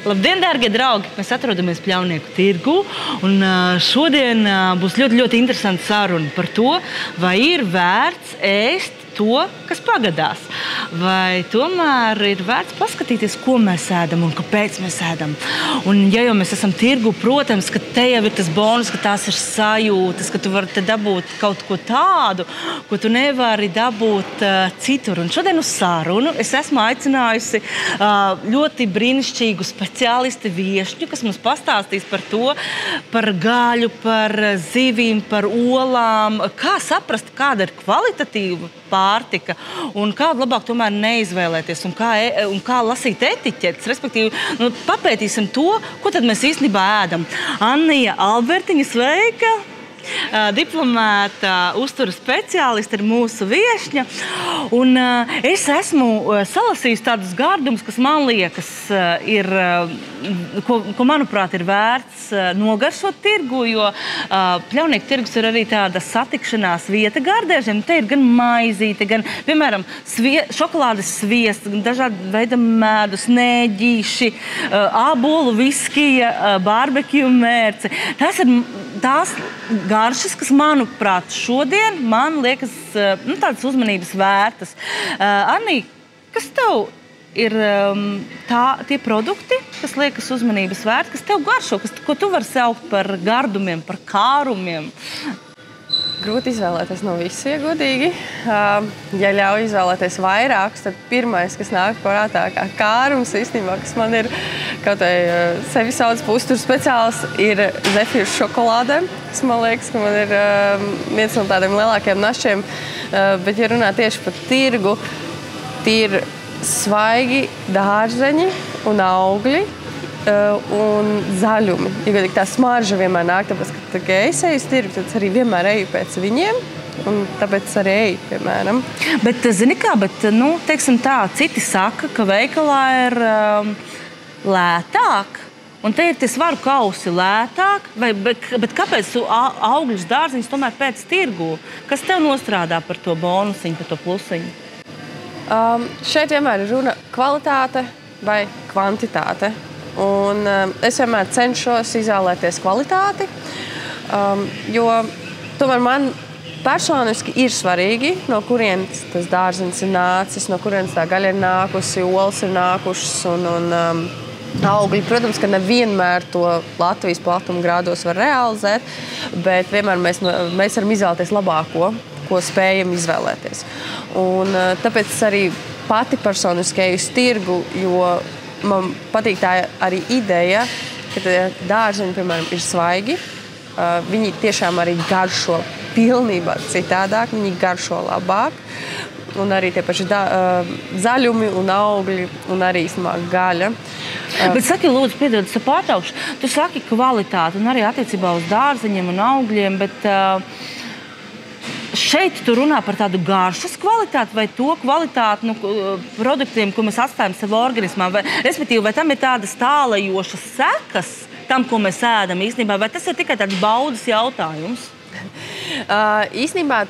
Labdien, dārgie draugi! Mēs atrodamies Pļaunieku tirgu, un šodien būs ļoti, ļoti interesanta saruna par to, vai ir vērts ēst to, kas pagadās. Vai tomēr ir vērts paskatīties, ko mēs ēdam un kāpēc mēs ēdam. Un ja jau mēs esam tirgu, protams, ka te jau ir tas bonus, ka tās ir sajūtas, ka tu vari te dabūt kaut ko tādu, ko tu nevari dabūt citur. Un šodien uz sarunu es esmu aicinājusi ļoti brīnišķīgu speciālisti viešņu, kas mums pastāstīs par to, par gaļu, par zivīm, par olām, kā saprast, kāda ir kvalitatīva pārtika un kādu labāk tomēr neizvēlēties un kā lasīt etiķetes, respektīvi, papētīsim to, ko tad mēs īstenībā ēdam. Annija Albertiņa, sveika! Diplomēta uztura speciāliste ir mūsu viešņa. Un es esmu salasījusi tādus gardumus, kas man liekas ir, ko manuprāt ir vērts nogaršot tirgu, jo Pļaunieku tirgus ir arī tāda satikšanās vieta gardēžiem. Te ir gan maizīte, gan, piemēram, šokolādes sviests, dažādi veida medus, nēģīši, ābolu viskija, barbekju mērce. Tās garšas, kas, manuprāt, šodien man liekas tādas uzmanības vērtas. Annī, kas tev ir tie produkti, kas liekas uzmanības vērti, kas tev garšo, ko tu vari saukt par gardumiem, par kārumiem? Grūti izvēlēties no visa, ja godīgi. Ja ļauj izvēlēties vairākus, tad pirmais, kas nāk prātā kā kārums, īstenībā, kas man ir kaut vai sevi sauc par uzturu speciālists, ir zefīrs šokolāde, kas man liekas, ka man ir viens no tādiem lielākiem našiem. Bet, ja runā tieši par tirgu, tie ir svaigi dārzeņi un augļi, un zaļumi. Ja tā smarža vienmēr nāk, tāpēc, ka ja es eju uz tirgu, tad arī vienmēr eju pēc viņiem, un tāpēc arī eju, piemēram. Bet, zini kā, teiksim tā, citi saka, ka veikalā ir lētāk, un te ir tie svaru kausi lētāk, bet kāpēc tu augļus dārziņus tomēr pēc tirgu? Kas tev nostrādā par to bonusiņu, par to plusiņu? Šeit vienmēr ir runa kvalitāte vai kvantitāte. Un es vienmēr cenšos izvēlēties kvalitāti, jo tomēr man personiski ir svarīgi, no kurienes tas dārzenis ir nācis, no kurienes tā gaļa ir nākusi, olas ir nākušas un augļi. Protams, ka nevienmēr to Latvijas platuma grādos var realizēt, bet vienmēr mēs varam izvēlēties labāko, ko spējam izvēlēties. Un tāpēc es arī pati personiski eju uz tirgu, jo man patīk tā arī ideja, ka dārzeņi, piemēram, ir svaigi. Viņi tiešām arī garšo pilnībā citādāk, viņi garšo labāk. Un arī tie paši zaļumi un augļi un arī īstenībā gaļa. Bet saki, lūdzu, piedod, es pārtraukšu. Tu saki kvalitāti un arī attiecībā uz dārzeņiem un augļiem, bet šeit tu runā par tādu garšas kvalitāti vai to kvalitāti produktiem, ko mēs atstājam sev organismā? Respektīvi, vai tam ir tādas tālajošas sekas tam, ko mēs ēdam īstenībā, vai tas ir tikai tāds baudas jautājums? Īstenībā,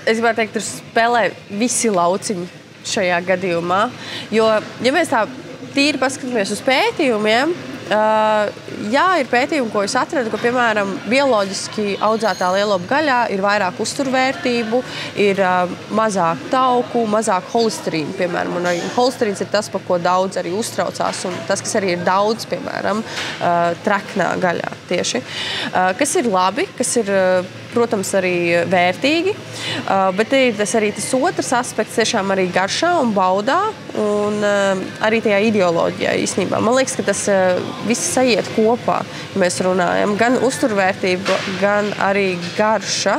es gribētu teikt, tur spēlē visi lauciņi šajā gadījumā, jo, ja mēs tā tīri paskatāmies uz pētījumiem, jā, ir pētījumi, ko es atradu, ka, piemēram, bioloģiski audzētā lielopu gaļā ir vairāk uzturvērtību, ir mazāk tauku, mazāk holesterīnu, piemēram. Un holesterīns ir tas, par ko daudz arī uztraucās, un tas, kas arī ir daudz, piemēram, treknā gaļā tieši. Kas ir labi, kas ir, protams, arī vērtīgi, bet ir arī tas otrs aspekts tiešām arī garšā un baudā, un arī tajā ideoloģijā īstenībā. Man liekas, ka tas viss sajiet kopā, ja mēs runājam. Gan uzturvērtība, gan arī garša.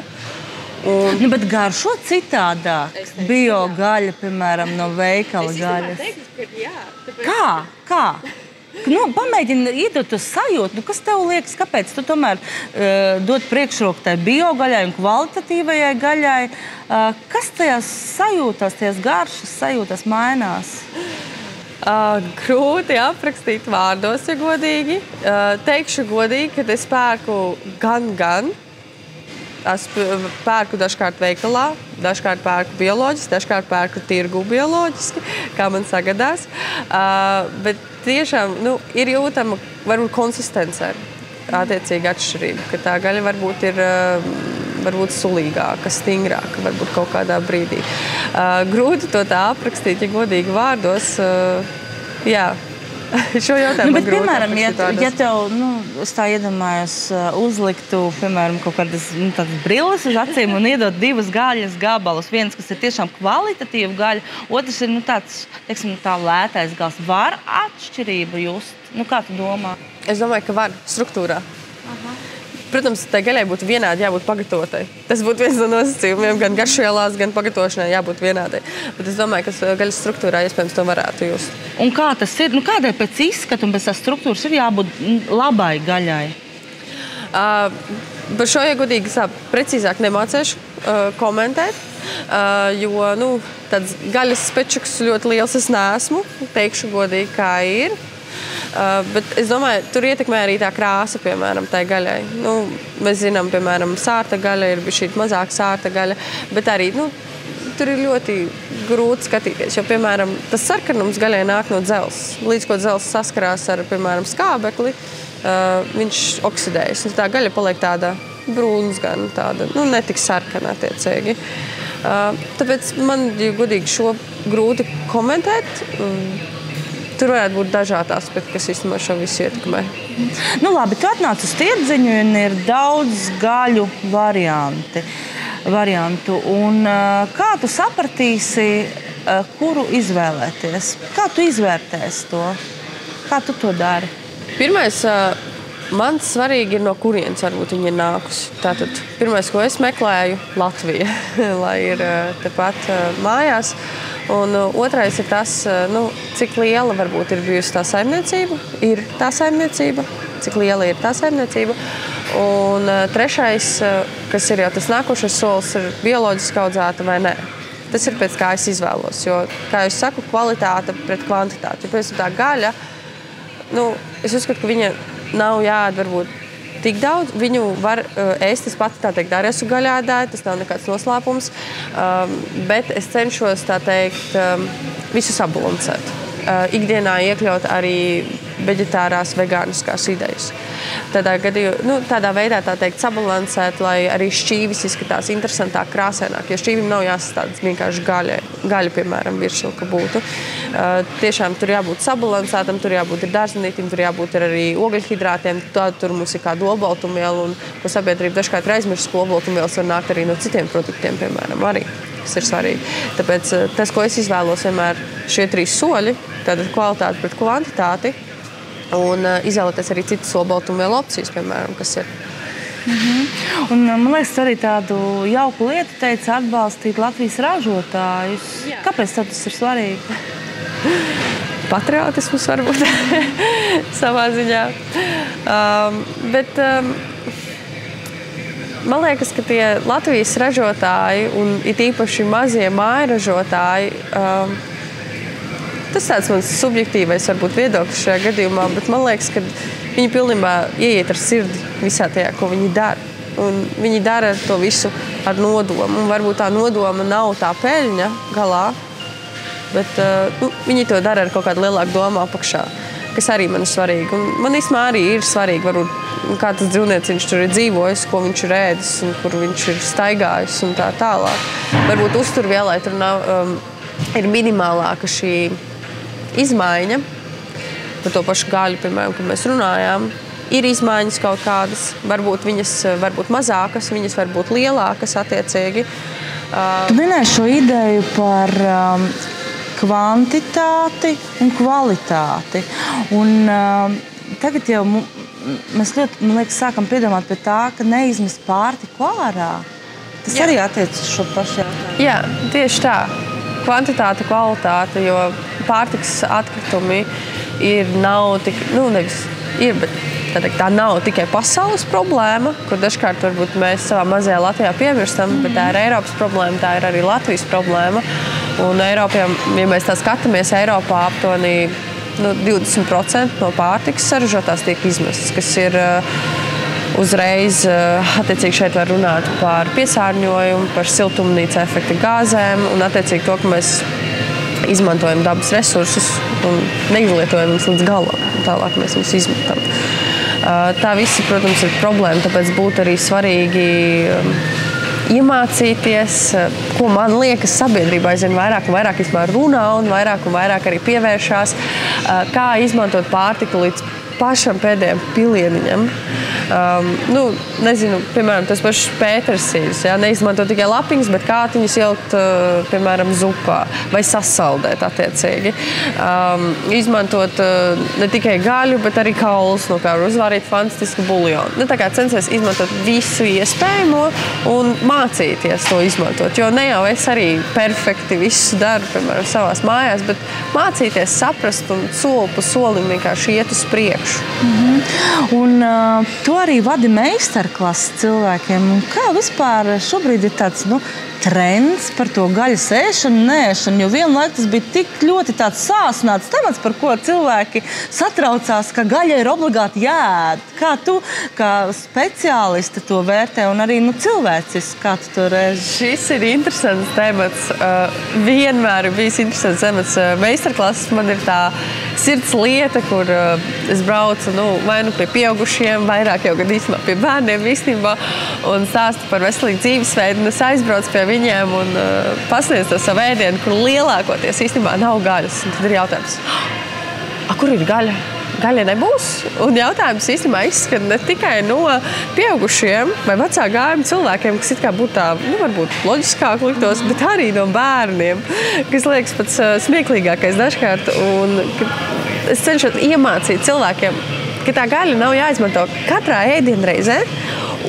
Bet garšo citādāk. Biogaļa, piemēram, no veikala gaļas. Kā? Pamēģini iedot to sajūtu. Kas tev liekas, kāpēc tu tomēr dod priekšroku tai biogaļai un kvalitatīvajai gaļai? Kas tajās sajūtās, tajās garšas sajūtās mainās? Grūti aprakstīt vārdos, ja godīgi. Teikšu godīgi, ka es pērku gan. Es pērku dažkārt veikalā, dažkārt pērku bioloģiski, dažkārt pērku tirgu bioloģiski, kā man sagadās. Bet tiešām ir jūtama varbūt konsistencē attiecīgi atšķirība, ka tā gaļa varbūt ir varbūt sulīgāka, stingrāka, varbūt kaut kādā brīdī. Grūti to tā aprakstīt, ja godīgi vārdos. Jā. Šo jautājumu bet, piemēram, ja tev, es tā iedomājos, uzliktu, piemēram, kaut kādas brilles uz acīm un iedot 2 gaļas gabalus. Viens, kas ir tiešām kvalitatīva gaļa, otrs ir tāds, teiksim, tā lētais gals. Var atšķirību just? Kā tu domā? Es domāju, ka var struktūrā. Protams, tai gaļai būtu vienādi jābūt pagatavotai. Tas būtu viens no nosacījumiem, gan garšvielās, gan pagatavošanai jābūt vienādai. Bet es domāju, ka gaļas struktūrā iespējams to varētu just. Un kā tas ir? Kādēļ pēc izskata un pēc tās struktūras ir jābūt labai gaļai? Par šo, ja godīgi, precīzāk nemācēšu komentēt, jo tāds gaļas spečuks ļoti liels es neesmu, teikšu godīgi, kā ir. Bet es domāju, tur ietekmē arī tā krāsa, piemēram, tai gaļai. Mēs zinām, piemēram, sārta gaļa ir šī mazāk sārta gaļa, bet arī, tur ir ļoti grūti skatīties, jo, piemēram, tas sarkanums gaļai nāk no dzelzs. Līdz ko dzelzs saskarās ar, piemēram, skābekli, viņš oksidējas. Tā gaļa paliek tāda brūnsgana, tāda, netik sarkana attiecīgi. Tāpēc man, ja godīgi, šo grūti komentēt. Tur varētu būt dažādi aspekti, kas īstenībā šo visu ietekmē. Labi, tu atnāc uz tirdziņu un ir daudz gaļu variantu. Un kā tu sapratīsi, kuru izvēlēties? Kā tu izvērtēsi to? Kā tu to dari? Pirmais, man svarīgi ir, no kurienes varbūt viņi ir nākusi. Tātad, pirmais, ko es meklēju, Latvija, lai ir tepat mājās. Un otrais ir tas, cik liela varbūt ir bijusi tā saimniecība, cik liela ir tā saimniecība. Un trešais, kas ir jau tas nākošais solis, ir bioloģiski audzēta vai nē. Tas ir pēc kā es izvēlos, jo, kā es saku, kvalitāte pret kvantitāti. Ja pēc tā gaļa, es uzskatu, ka viņa nav jāēd varbūt tik daudz, viņu var ēst, es pati tā teikt, arī esmu gaļādāja, tas nav nekāds noslēpums, bet es cenšos, tā teikt, visu sabalansēt. Ikdienā iekļaut arī veģetārās, vegāniskās idejas. Tādā veidā, tā teikt, sabalansēt, lai arī šķīvis izskatās interesantāk, krāsaināk, jo šķīvim nav jāsastādas vienkārši gaļa, piemēram, virsū, ka būtu. Tiešām tur jābūt sabalansētam, tur jābūt ir dārzenītim, tur jābūt ir arī ogļhidrātiem, tur mums ir kāda olbaltumviela, un ko sabiedrība dažkārt ir aizmirst, ka olbaltumvielas var nākt arī no citiem produktiem, piemēram, arī. Tas ir svarīgi. Tāpēc tas, ko es izvēlos vienmēr, šie 3 soļi, tātad kvalitāte pret kvantitāti, un izvēlēties arī citas olbaltumvielu opcijas, piemēram, kas ir. Un, man liekas, arī tādu jauku lietu teica atbalstīt Latvijas ražotājus. Jā. Kāpēc tev tas ir svarīgi? Patriotismus varbūt savā ziņā. Bet man liekas, ka tie Latvijas ražotāji un it īpaši mazie mājražotāji, tas tāds mans subjektīvais varbūt viedoklis šajā gadījumā, bet man liekas, ka viņi pilnībā ieiet ar sirdi visā tajā, ko viņi dara. Un viņi dara to visu ar nodomu. Un varbūt tā nodoma nav tā peļņa galā, bet viņi to dara ar kaut kādu lielāku domu apakšā, kas arī man ir svarīgi. Un man īstenībā arī ir svarīgi, varbūt, kā tas dzīvnieciņš tur ir dzīvojis, ko viņš ir ēdis un kur viņš ir staigājis un tā tālāk. Varbūt uzturvielai tur nav, ir minimālāka šī izmaiņa. Par to pašu gaļu, piemēram, kad mēs runājām, ir izmaiņas kaut kādas, varbūt viņas varbūt mazākas, viņas varbūt lielākas attiecīgi. Tu minēji šo ideju par kvantitāti un kvalitāti. Un tagad jau mēs ļoti, man liekas, sākam piedomāt pie tā, ka neizmest pārtiku ārā. Tas arī attiec uz šo pašu jautājumu. Jā, tieši tā. Kvantitāte, kvalitāte, jo pārtikas atkritumi nav tik, bet tā nav tikai pasaules problēma, kur dažkārt varbūt mēs savā mazajā Latvijā piemirstam, bet tā ir Eiropas problēma, tā ir arī Latvijas problēma. Un Eiropā, ja mēs tā skatāmies, Eiropā aptuveni 20% no pārtikas saražotās tiek izmestas, kas ir Uzreiz, attiecīgi šeit var runāt par piesārņojumu, par siltumnīca efekta gāzēm un attiecīgi to, ka mēs izmantojam dabas resursus un neizlietojam viņus līdz galam. Tālāk mēs viņus izmetam. Tā visi, protams, ir problēma, tāpēc būtu arī svarīgi iemācīties, ko man liekas sabiedrībā aizvien vairāk un vairāk runā un vairāk arī pievēršās, kā izmantot pārtiku līdz pašam pēdējiem pilieniņam. Nezinu, piemēram, tas pašs pētersīļus, neizmanto tikai lapiņas, bet kātiņus ielikt, piemēram, zupā vai sasaldēt attiecīgi. Izmantot ne tikai gaļu, bet arī kaulus, no kā var uzvārīt fantastisku buljonu. Tā kā censies izmantot visu iespējamo un mācīties to izmantot, jo ne jau es arī perfekti visu daru, piemēram, savās mājās, bet mācīties, saprast un soli pa solim vienkārši iet uz priekšu. Un tu arī vadi meistarklases cilvēkiem. Un kā vispār šobrīd ir tāds trends par to gaļas ēšanu, neēšanu? Jo vienlaik tas bija tik ļoti tāds sāsināts temats, par ko cilvēki satraucās, ka gaļa ir obligāti jāēd. Kā tu, kā speciāliste, to vērtē un arī cilvēcis, kā tu to redzi? Šis ir interesants temats. Vienmēr ir bijis interesants temats. Meistarklases man ir tā sirds lieta, kur es braucu vai pie pieaugušiem, vairāk jau gan īstenībā pie bērniem īstenībā, un stāstu par veselīgu dzīvesveidu, un es aizbraucu pie viņiem un pasniedzu to savu ēdienu, kur lielākoties īstenībā nav gaļas. Un tad ir jautājums, kur ir gaļa? Gaļa nebūs. Un jautājums īstenībā izskan ne tikai no pieaugušiem vai vecā gājuma cilvēkiem, kas it kā būtu tā, varbūt loģiskāk liktos, bet arī no bērniem, kas liekas pats smieklīgākais dažkārt. Un es cenšos iemācīt cilvēkiem, ka tā gaļa nav jāizmanto katrā ēdienreizē.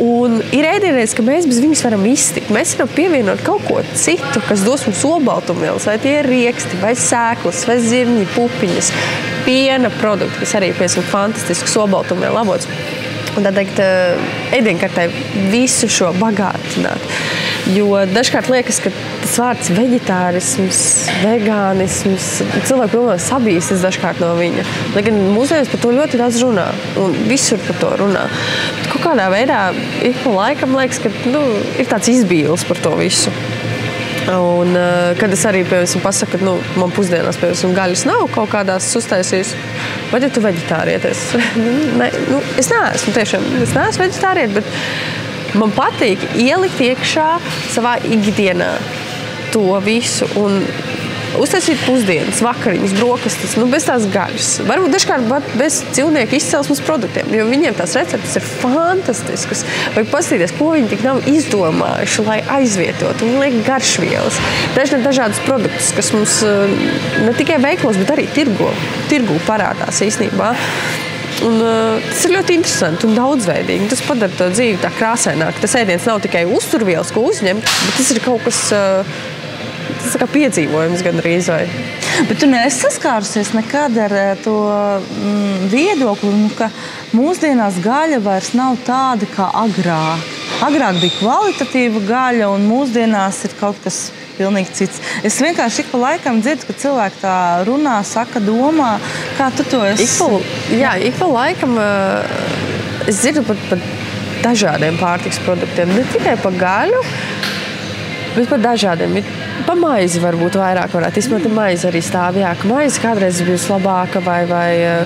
Un ir ēdienreiz, ka mēs bez viņas varam iztikt. Mēs varam pievienot kaut ko citu, kas dos mums olbaltumvielas, vai tie ir rieksti, vai sēklas, vai zirņi, pupiņas, piena produkti, kas arī ir fantastisks olbaltumvielu avots. Un tā teikt, ēdienkartē visu šo bagātināt. Jo dažkārt liekas, ka tas vārds veģetārisms, vegānisms, cilvēki pilnībā sabīstas dažkārt no viņa. Lai gan mūsdienās par to ļoti daudz runā un visur par to runā. Bet kaut kādā veidā ik pa laikam liekas, ka ir tāds izbīlis par to visu. Un kad es arī, piemēram, pasaku, ka man pusdienās, piemēram, gaļas nav kaut kādās uztaisījis, vai ja tu veģetārieties? Es neesmu tiešām, es neesmu veģetāriet, bet man patīk ielikt iekšā savā ikdienā to visu un uztaisīt pusdienas, vakariņas, brokastis, bez tās gaļas. Varbūt dažkārt bez dzīvnieku izcelsmes produktiem, jo viņiem tās receptes ir fantastiskas. Vajag paskatīties, ko viņi tik nav izdomājuši, lai aizvietotu un liek garšvielas. Dažādus produktus, kas mums ne tikai veiklos, bet arī tirgu parādās īstenībā. Un, tas ir ļoti interesanti un daudzveidīgi. Tas padara to dzīvi tā krāsaināk. Tas ēdiens nav tikai uzturvielas, ko uzņemt, bet tas ir kaut kas tas kā piedzīvojums gandrīz. Bet tu neesi saskārusies nekad ar to viedokli, ka mūsdienās gaļa vairs nav tāda kā agrāk. Agrāk bija kvalitatīva gaļa un mūsdienās ir kaut kas pilnīgi cits. Es vienkārši ik pa laikam dzirdu, ka cilvēki tā runā, saka, domā, kā tu to esi? Ik pa laikam es dzirdu par dažādiem pārtiks produktiem. Ne tikai par gaļu, bet par dažādiem. Pa maizi varbūt vairāk varētu izmantot. Maizi arī stāv, ka maizi kādreiz bijusi labāka vai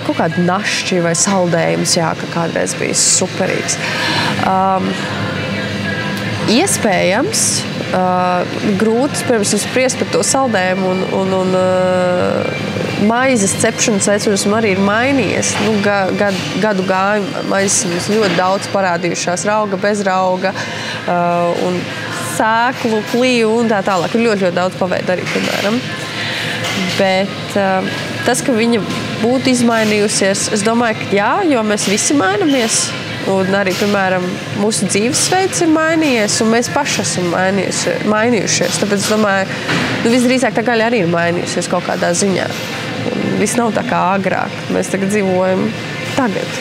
kaut kāda našķi vai saldējums, ka kādreiz bijis superīgs. Iespējams, grūti, pirms spriest par to saldējumu un maizes cepšanas veids arī ir mainījies. Gadu gājumu maizes mums ļoti daudz parādījušās, rauga, bez rauga un sēklu, kliju un tā tālāk. Ir ļoti daudz paveidu arī, piemēram. Bet tas, ka viņa būtu izmainījusies, es domāju, ka jā, jo mēs visi mainamies. Un arī, piemēram, mūsu dzīvesveids ir mainījies, un mēs paši esam mainījušies. Tāpēc es domāju, visdrīzāk tā gaļa arī ir mainījusies kaut kādā ziņā. Un viss nav tā kā agrāk. Mēs tagad dzīvojam tagad.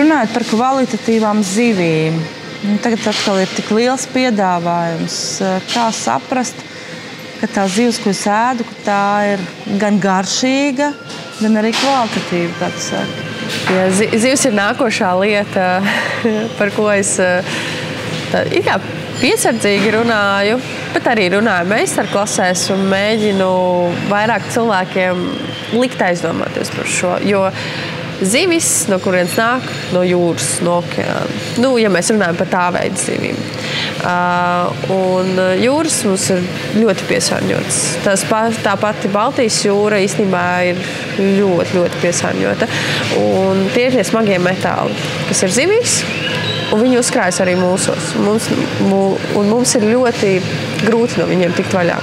Runājot par kvalitatīvām zivīm. Tagad atkal ir tik liels piedāvājums. Kā saprast, ka tā zivs, ko es ēdu, ka tā ir gan garšīga, gan arī kvalitatīvi, kā tu saki. Ja, zivs ir nākošā lieta, par ko es piesardzīgi runāju, bet arī runāju meistarklasēs un mēģinu vairāk cilvēkiem likt aizdomāties par šo. Jo zivis, no kurienes nāk, no jūras, no okeāna. Ja mēs runājam par tā veida zivīm. Un jūras mums ir ļoti piesārņotas. Tā pati Baltijas jūra īstenībā ir ļoti, ļoti piesārņota. Un tie ir tie smagie metāli, kas ir zivīs, un viņi uzkrājas arī mūsos. Mums ir ļoti grūti no viņiem tikt vaļā.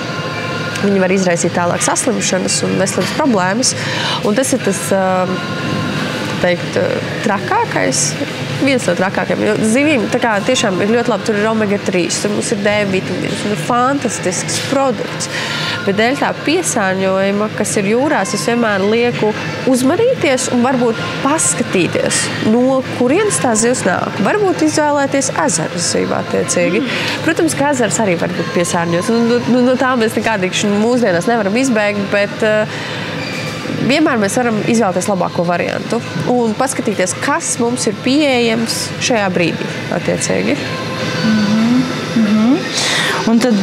Viņi var izraisīt tālāk saslimšanas un veselības problēmas. Un tas ir tas trakākais, viens no trakākajiem. Jo zivīm tiešām ir ļoti labi, tur ir omega-3, tur mums ir D vitamīns, un ir fantastisks produkts. Bet dēļ tā piesārņojuma, kas ir jūrās, es vienmēr lieku uzmanīties un varbūt paskatīties, no kurienes tā zivs nāk. Varbūt izvēlēties ezeru zivu attiecīgi. Protams, ka ezers arī var būt piesārņots. No tā mēs nekādīgi mūsdienās nevaram izbēgt, bet vienmēr mēs varam izvēlēties labāko variantu un paskatīties, kas mums ir pieejams šajā brīdī attiecīgi. Un tad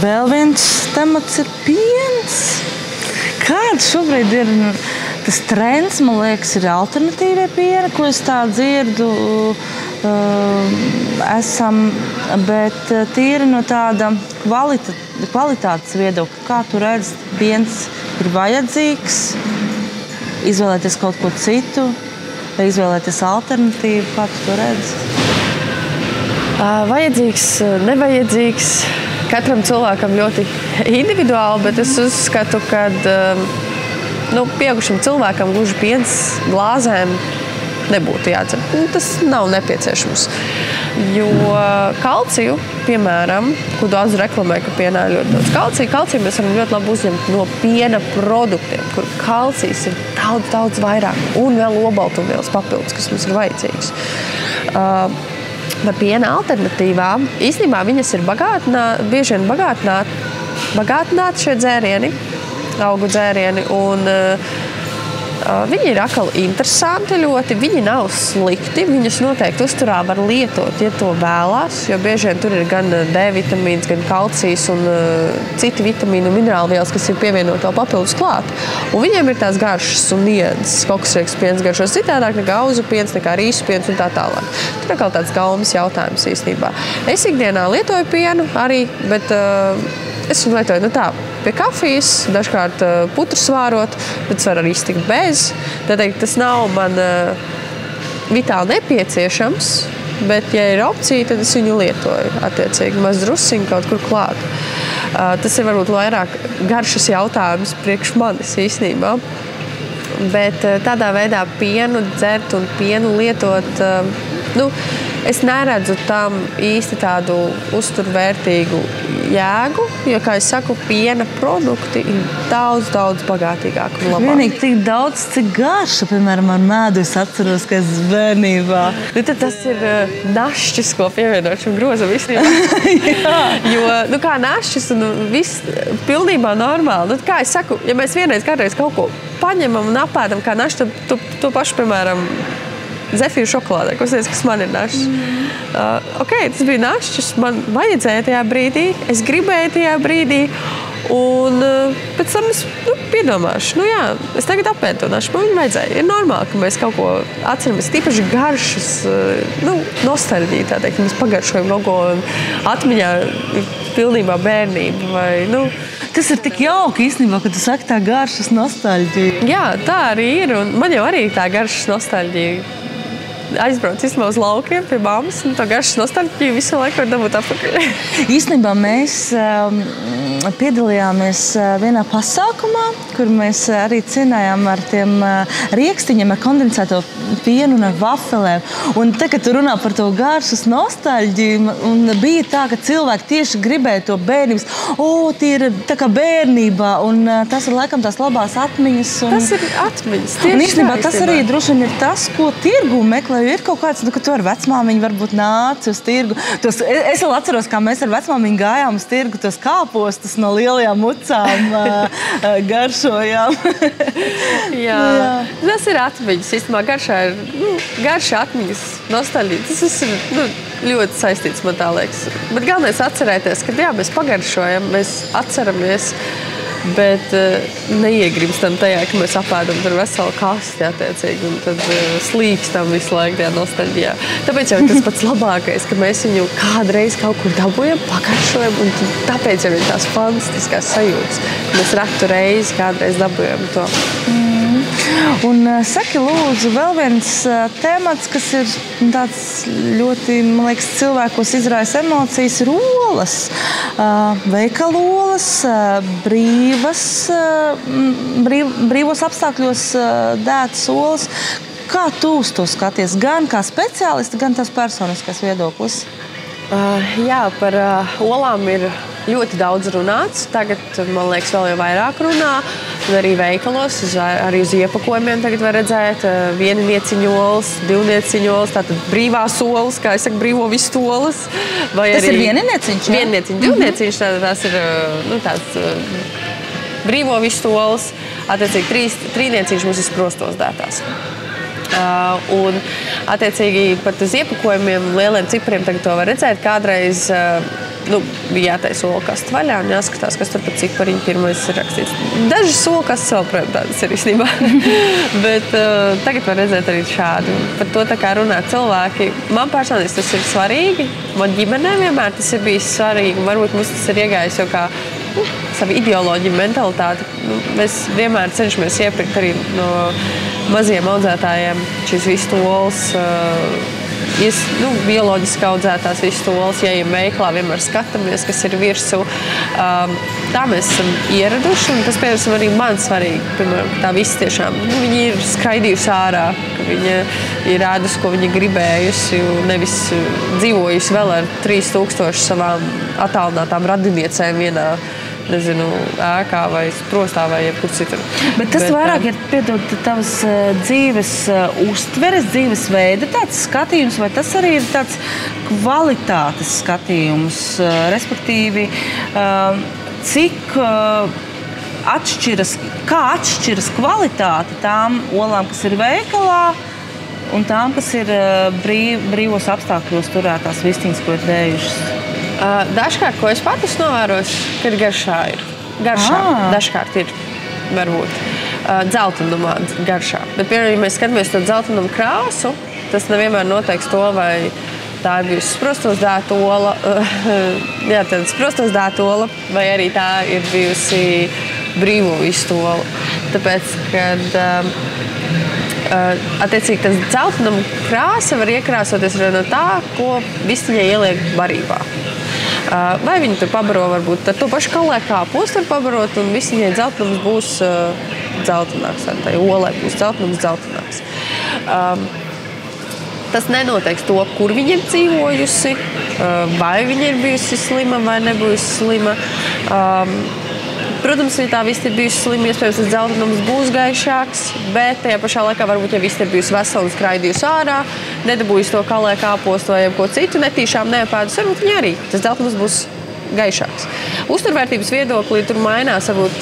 vēl viens temats ir piens. Kāds šobrīd ir tas trends, man liekas, ir alternatīvie pieni, ko es tā dzirdu, bet tīri no tāda kvalitātes viedokļa. Kā tu redzi, piens ir vajadzīgs, izvēlēties kaut ko citu, vai izvēlēties alternatīvu, kā tu to redzi? Vajadzīgs, nevajadzīgs. Katram cilvēkam ļoti individuāli, bet es uzskatu, ka pieaugušam cilvēkam gluži piens glāzēm nebūtu jādzer. Tas nav nepieciešams. Jo kalciju, piemēram, ko daudz reklamē, ka pienā ir ļoti daudz kalciju mēs varam ļoti labi uzņemt no piena produktiem, kur kalcijs ir daudz, daudz vairāk, un vēl olbaltumvielas papildus, kas mums ir vajadzīgs. Par piena alternatīvām, īstenībā viņas ir bieži vien bagātināti šie dzērieni, augu dzērieni, un viņi ir atkal interesanti ļoti, viņi nav slikti, viņus noteikti uzturā var lietot, ja to vēlās, jo bieži vien tur ir gan D vitamīns, gan kalcijs un citi vitamīni un minerālvielas, kas ir pievienot vēl papildus klāt. Un viņiem ir tās garšas un niedzes. Kokusrieks piens garšos citādāk nekā auzu piens, nekā rīsu piens un tā tālāk. Tur atkal tāds gaumas jautājums īstenībā. Es ikdienā lietoju pienu arī, bet es viņu lietoju pie kafijas, dažkārt putru svārot, bet es varu arī iztikt bez. Tātad tas nav man vitāli nepieciešams, bet, ja ir opcija, tad es viņu lietoju attiecīgi maz drusiņu kaut kur klāt. Tas ir varbūt vairāk garšas jautājums priekš manis īstenībā. Bet tādā veidā pienu dzert un pienu lietot, es neredzu tam īsti tādu uzturvērtīgu jēgu, jo, kā es saku, piena produkti ir daudz, daudz bagātīgāk un labāk. Vienīgi tik daudz, cik garša, piemēram, ar mēdu es atceros, ka es bērnībā. Tad tas ir našķis, ko pievienot šim grozam īstenībā. Jo, kā našķis un viss pilnībā normāli. Kā es saku, ja mēs kādreiz kaut ko paņemam un apēdam kā našķi, tad to pašu, piemēram, zefīru šokolādē, ko es teicu, kas man ir našķis. Tas bija našķis, man vajadzēja tajā brīdī, es gribēju tajā brīdī, un pēc tam es piedomāšu, es tagad apēdu to našķi, man vajadzēja. Ir normāli, ka mēs kaut ko atceramies, tīpaši garšas, nostalģija, tā teikt, mēs pagaršojam kaut ko un atmiņā pilnībā bērnība vai, Tas ir tik jauki īstenībā, ka tu saki tā garšas nostalģija. Jā, tā arī ir, un man jau arī tā garšas nostalģija. Aizbrauc īstenībā uz laukiem pie mammas, un tā garšas nostalģija visu laiku var dabūt atpakaļ. Īstenībā mēs piedalījāmies vienā pasākumā, kur mēs arī cinājām ar tiem riekstiņiem, ar kondensēto pienu un ar vafelēm. Un te, kad tu runā par to garšas nostalģiju, un bija tā, ka cilvēki tieši gribēja to bērnības. Tie ir tā kā bērnībā, un tas ir laikam tās labās atmiņas. Tas ir atmiņas, tieši tā. Un īstenībā tas arī droši vien ir tas, ko tirgū meklē ir kaut kāds, ka tu ar vecmāmiņu varbūt nāci uz tirgu. Es vēl atceros, kā mēs ar vecmāmiņu gājām uz tirgu, tos kāpostus no lielajām mucām garšojām. Jā. Tas ir atmiņas. Īstenībā garšā ir garša atmiņas, nostalģija. Tas ir ļoti saistīts, man tā liekas. Bet galvenais atcerēties, ka jā, mēs pagaršojam, mēs atceramies, bet neiegrimstam tajā, ka mēs apēdam tur veselu kasti attiecīgi un tad slīkstam visu laiku tajā nostalģijā. Tāpēc jau ir tas pats labākais, ka mēs viņu kādreiz kaut kur dabujam, pagaršojam un tāpēc jau ir tās fantastiskās sajūtas. Mēs retu reizi kādreiz dabujam to. Un saki, lūdzu, vēl viens temats, kas ir tāds ļoti, man liekas, cilvēkos izraisa emocijas, ir olas. Veikalolas, brīvos apstākļos dētas olas. Kā tu uz to skaties? Gan kā speciālisti, gan tās personiskais viedoklis? Jā, par olām ir ļoti daudz runāts. Tagad, man liekas, vēl jau vairāk runā. Un arī veikalos, arī uz iepakojumiem tagad var redzēt viennieciņu olas, divnieciņu olas, tātad brīvās olas, kā es saku, brīvo vistu olas. Tas ir viennieciņš, jā? Viennieciņš, divnieciņš, tās ir tāds brīvo vistu olas. Attiecīgi, trīnieciņš mums ir sprostos dētās. Un, attiecīgi, pat uz iepakojumiem, lieliem cipariem tagad to var redzēt. Kādreiz bija jātaisa olkastu vaļā un jāskatās, kas tur pa cipariņu pirmais ir rakstīts. Dažas olkastas vēl, protams, tādas ir īstenībā. Bet tagad var redzēt arī šādu. Par to tā kā runā cilvēki. Man personīgi tas ir svarīgi. Man ģimenē vienmēr tas ir bijis svarīgi. Varbūt mums tas ir iegājis jau kā savu ideoloģiju, mentalitāti. Mēs vienmēr cenšamies iepirkt arī no maziem audzētājiem šīs vistu olas, bioloģiski audzētās vistu olas, ja ejam veiklā, vienmēr skatāmies, kas ir virsū. Tā mēs esam ieraduši, un tas, piemēram, arī man svarīgi. Piemēram, tā viss tiešām, viņi ir skraidījusi ārā, ka viņa ir ēdusi, ko viņa gribējusi, un nevis dzīvojusi vēl ar 3000 savām attālinātām radiniecēm vienā, nezinu, ēkā vai sprostā vai jebkur citur. Bet tas vairāk ir, piedod, tavas dzīves uztveres, dzīves veida tāds skatījums, vai tas arī ir tāds kvalitātes skatījums, respektīvi, cik atšķiras kvalitāte tām olām, kas ir veikalā, un tām, kas ir brīvos apstākļos turētās vistiņas, ko ir dējušas? Dažkārt, ko es pat esmu novērojusi, kad garšā ir. Dažkārt ir, varbūt, dzeltenumā garšā. Bet, piemēram, ja mēs skatāmies to dzeltenumu krāsu, tas nevienmēr noteiks to, vai tā ir bijusi sprostos dēta ola, vai arī tā ir bijusi brīvo vistu ola. Tāpēc, kad attiecīgi tas dzeltenuma krāsa var iekrāsoties no tā, ko vistiņai ieliek barībā. Vai viņi tur pabaro varbūt ar to pašu kalē kāpostu var pabarot, un vistiņai dzeltenums būs dzeltenāks, tai olai būs dzeltenāks. Tas nenoteiks to, kur viņa ir dzīvojusi, vai viņa ir bijusi slima vai nebijusi slima. Protams, ja tā vista ir bijusi slima, iespējams, tas dzeltenums būs gaišāks, bet tajā pašā laikā varbūt, ja vista ir bijusi vesela un skraidījusi ārā, nedabūjusi to kalē kāpostu vai ko citu, netīšām neapēdus, varbūt viņa arī tas dzeltenums būs gaišāks. Uzturvērtības viedoklī tur mainās varbūt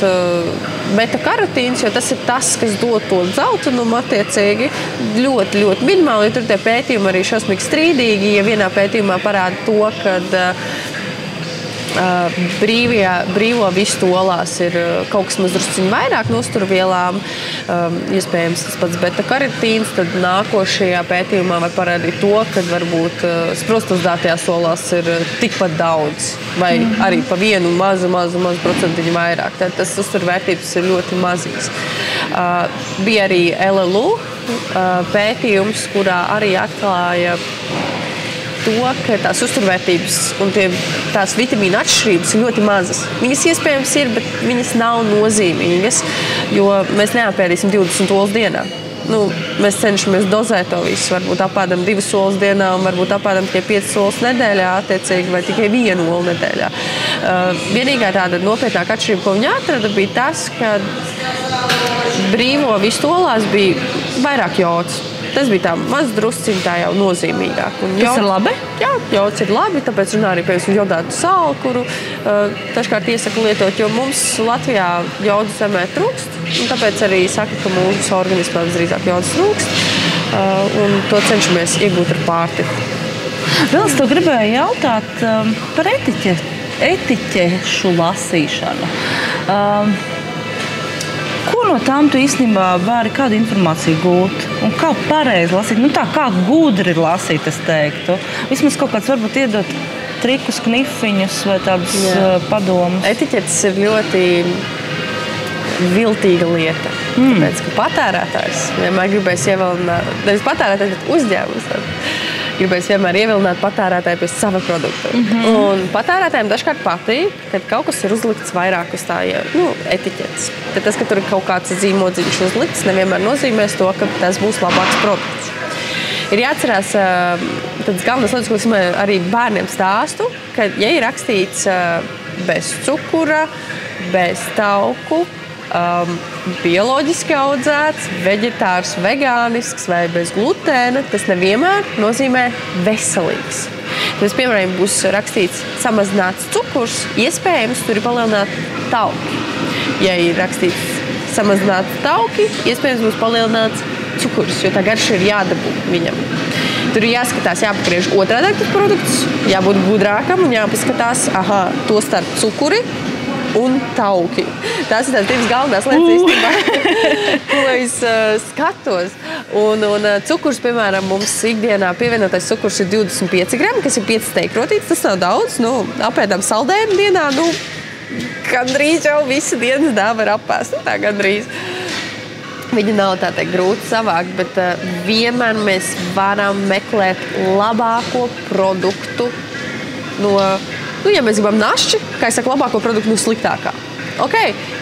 beta-karotīns, jo tas ir tas, kas dod to dzeltenumu attiecīgi ļoti, ļoti minimāli, jo tur tie pētījumi arī šausmīgi strīdīgi, ja vienā pētījumā parāda to, kad brīvo vistu olās ir kaut kas mazdrusciņi vairāk no uzturvielām, iespējams tas pats beta-karotīns, tad nākošajā pētījumā var parādīt to, ka varbūt sprostosdātajās olās ir tikpat daudz, vai arī pa vienu mazu procentiņu vairāk. Tad tas uzturvērtības ir ļoti mazīgs. Bija arī LLU pētījums, kurā arī atklāja to, ka tās uzturvērtības un tās vitamīna atšķirības ir ļoti mazas. Viņas iespējams ir, bet viņas nav nozīmīgas, jo mēs neapēdīsim 20 olas dienā. Mēs cenšamies dozēt to visu. Varbūt apēdam 2 olas dienā un varbūt apēdam tikai 5 olas nedēļā, attiecīgi, vai tikai 1 olu nedēļā. Vienīgā tāda nopietnāka atšķirība, ko viņa atrada, bija tas, ka brīvo vistu olās bija vairāk jods. Tas bija tā maz drusciņ tā jau nozīmīgāk. Tas ir labi? Jā, jods ir labi, tāpēc runā arī piemēram jodātu sāli, kuru dažkārt iesaku lietot, jo mums Latvijā jodu zemē trūkst, un tāpēc arī saka, ka mūsu organismā visdrīzāk jodas trūkst, un to cenšamies iegūt ar pārtiku. Vēl es tev gribēju jautāt par etiķešu lasīšanu. Ko no tām tu īstenībā vari kādu informāciju gūt? Un kā pareizi lasīt? Nu tā, kā gudri lasīt, es teiktu. Vismaz kaut kāds varbūt iedot trikus, knifiņus vai tādus padomus. Etiķetes ir ļoti viltīga lieta. Tāpēc, ka patērētājs vienmēr gribēs ievilināt, nevis patērētājs, bet uzņēmums. Gribēs vienmēr ievilināt patērētāju pie sava produkta. Un patērētājiem dažkārt patīk, kad kaut kas ir uzlikts vairāk uz tā etiķetes. Tad tas, ka tur ir kaut kāds zīmodziņš uzlikts, nevienmēr nozīmēs to, ka tas būs labāks produkts. Ir jāatcerās tādas galvenās lietas, ko es arī bērniem stāstu, ka, ja ir rakstīts bez cukura, bez tauku, bioloģiski audzēts, veģetārs, vegānisks vai bez glutēna, tas nevienmēr nozīmē veselīgs. Tas, piemēram, būs rakstīts samazināts cukurs, iespējams, tur ir palielināti tauki. Ja ir rakstīts samazināts tauki, iespējams, būs palielināts cukurs, jo tā garša ir jādabū viņam. Tur ir jāskatās, jāpagriež otrādāk tas produkts, jābūt gudrākam un jāpaskatās, to starp cukuri un tauki. Tās ir tās divas galvenās lietas īstenībā, ko es skatos. Un cukurs, piemēram, mums ikdienā pievienotais cukurs ir 25 grami, kas ir 5 steikrotītes. Tas nav daudz. Apēdam saldējumu dienā, gandrīz jau visu dienas dāvu var apēst. Tā gandrīz. Viņa nav tā teikt grūti savākt, bet vienmēr mēs varam meklēt labāko produktu no... ja mēs gribam našķi, kā es saku, labāko produktu no sliktākā.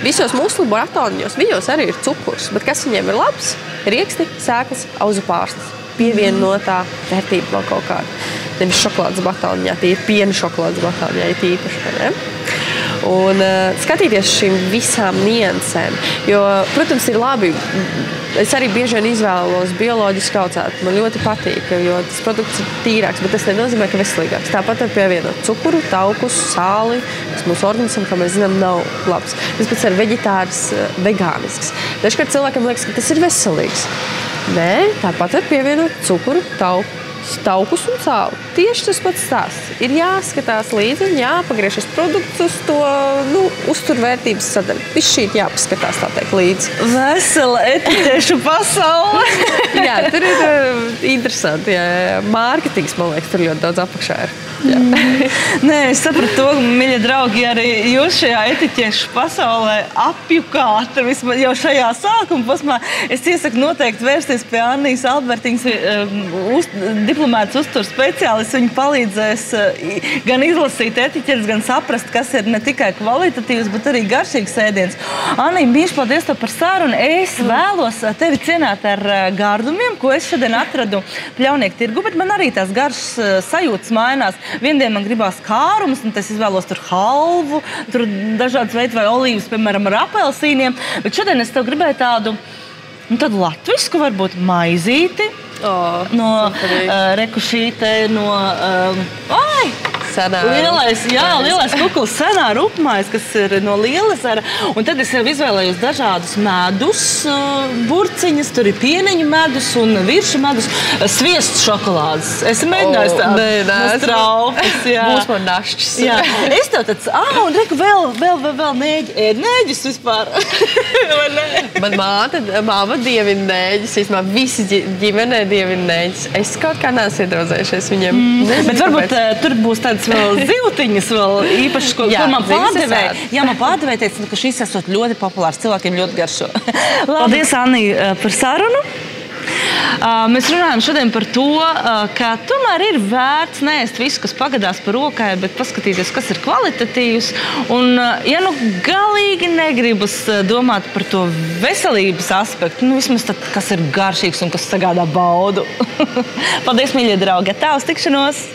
Visos mūsu laboratorijos viņos arī ir cukurs, bet kas viņiem ir labs? Rieksti, sēklas, auzu pārslas. Pievienotā vērtība vēl kaut kāda. Nevis šokolādes batoniņā, tie ir piena šokolādes batoniņā, ir tīpaši. Ne? Un skatīties šīm visām niansēm, jo, protams, ir labi. Es arī bieži vien izvēlos bioloģiski audzētu. Man ļoti patīk, jo tas produkts ir tīrāks, bet tas nenozīmē, ka veselīgāks. Tāpat var pievienot cukuru, taukus, sāli, kas mūsu organismam, kā mēs zinām, nav labs. Tas pats ir veģetārs, vegānisks. Dažkārt cilvēkam liekas, ka tas ir veselīgs. Nē, tāpat var pievienot cukuru, taukus un sāli. Tieši tas pats stāsts. Ir jāskatās līdzi un jāpagriežas produkts uz to uzturvērtības sadaļu. Viss šī jāpaskatās tā teikt līdzi. Vesela etiķešu pasaule. Jā, tur ir interesanti. Jā. Mārketings, man liekas, tur ļoti daudz apakšā ir. Nē, es sapratu to, mīļie draugi, arī jūs šajā etiķešu pasaulē apjukāt vismaz jau šajā sākuma posmā. Es iesaku noteikti vērsties pie Annijas Albertiņas, diplomētas uzturs speciālists. Viņa palīdzēs gan izlasīt etiķetes, gan saprast, kas ir ne tikai kvalitatīvs, bet arī garšīgs ēdiens. Annija, mīļš, paldies tev par sarunu. Es vēlos tevi cienāt ar gardumiem, ko es šodien atradu Pļaunieku tirgu, bet man arī tās garšas sajūtas mainās. Viendien man gribās kārumus, un es izvēlos tur halvu, tur dažādas veids vai olīvas, piemēram, ar apelsīniem. Bet šodien es tev gribēju tādu latvisku, varbūt maizīti, no rekušīte, no... Lielais kukuls, senā rupmais, kas ir no Lielezera. Un tad es jau izvēlējos dažādus medus, burciņas, tur ir pieniņu medus un viršu medus, sviestu šokolādes. Es mēģināju tādu no straupes. Būs man našķis. Jā. Es tev tāds, un reku vēl nēģi. Ēd nēģis vispār? Man māma dievina nēģis, vismā visi ģimenē dievina nēģis. Es kaut kā neesmu iedraudzējušies viņiem. Bet varbūt tur būs tādas vēl ziltiņas, vēl īpaši, ko man pārdevēja. Jā, man pārdevēja teica, ka šīs esot ļoti populārs, cilvēkiem ļoti garšo. Paldies, Annija, par sarunu. Mēs runājam šodien par to, ka tomēr ir vērts neēst visu, kas pagadās par rokai, bet paskatīties, kas ir kvalitatīvs. Un, ja galīgi negribas domāt par to veselības aspektu, vismaz tad, kas ir garšīgs un kas sagādā baudu. Paldies, mīļie draugi! Tā, uz tikšanos!